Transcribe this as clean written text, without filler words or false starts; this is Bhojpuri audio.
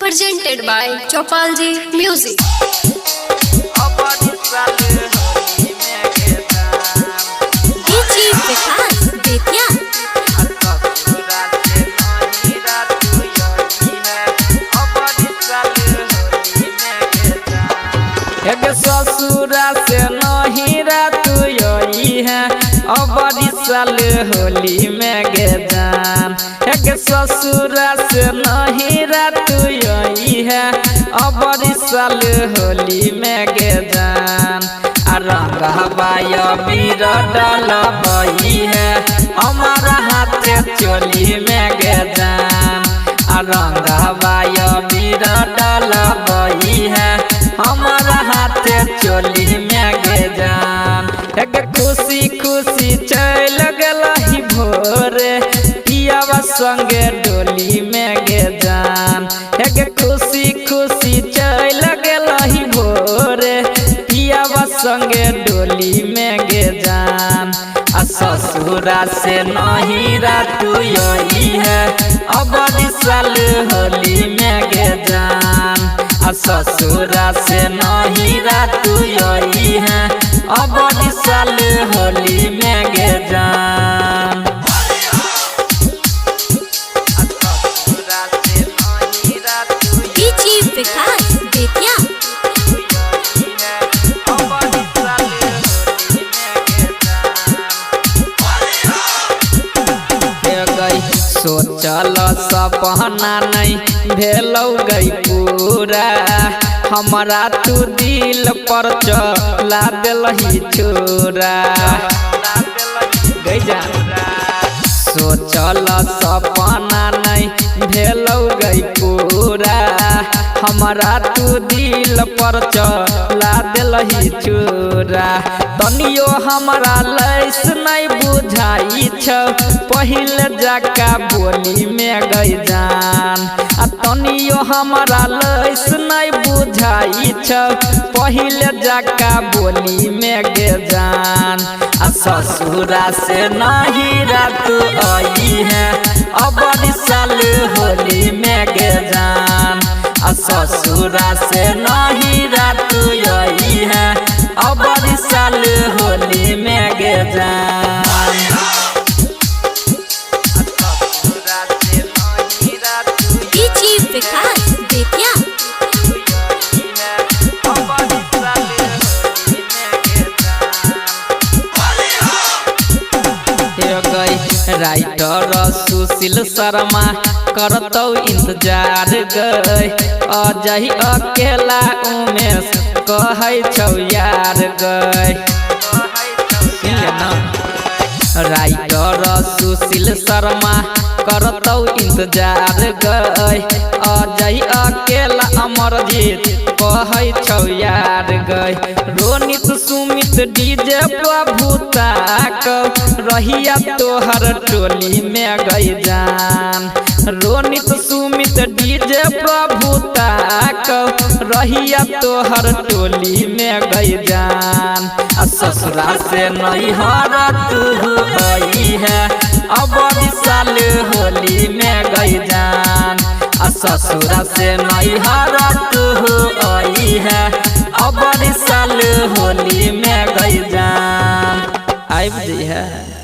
presented by Chopalji Music. DJ Vikas Betya. एक ससुरा से नहीं रात यही है अब बड़ी साल होली में गे जान। एक ससुरा से नहीं रात यही है अब बड़ी साल होली में गे जान। रंग हवाई बीर डाल बही है हमारा हाथ चोली में गे जान। रंग हवाई बीर डाल बही है हमारा हाथ चोली में गे जान। एक खुशी खुशी चल गलही भोरे पियावा संगे डोली में गे जान। एक खुशी खुशी चल गलही भोरे पियावा संगे डोली में गे जान। ससुरा से नहीं रात यही है अब बड़ी साल होली में गे जान। ससुरा से नहीं रात यही है अब बड़ी साल होली में गे जान। DJ Vikas Betya. सोचल सपना नहीं भेलौ गई पूरा हमारा तू दिल पर चला दिलही छोरा। सोचल सपना नहीं भेलौ गई पूरा हमारा तू दिल पर चला दिलही छोरा। तनियो हमारा लैस नहीं बुझाई छ पहले जाका बोली में गई जान। तनियो हमारा लैस नहीं बुझाई छ पहले जाका बोली में गे जान। ससुरा से नहीं रात आई है अब बड़ी साल होली में गे जान। ससुरा से नहीं रात आई है अब बड़ी साल होली में गे जान। DJ Vikas Betya. Writer Sushil Sharma करतौ इंतजार गई अजय अकेला उमेश कहै छौ यार गई। राइटर सुशील शर्मा करतौ इंतजार गई अजय अकेला अमरजीत कहै छौ यार गई। रोनित सुमित डीजे प्रभुता रहिया तोहर टोली में गई जान। रोनित सुमित डीजे प्रभुता रहिया तोहर टोली में गई जान। ससुरा से नहीं तू आई है अब बड़ी साल होली में गई जान। ससुरा से नहीं तू आई है अब बड़ी साल होली में गई जान। आई है।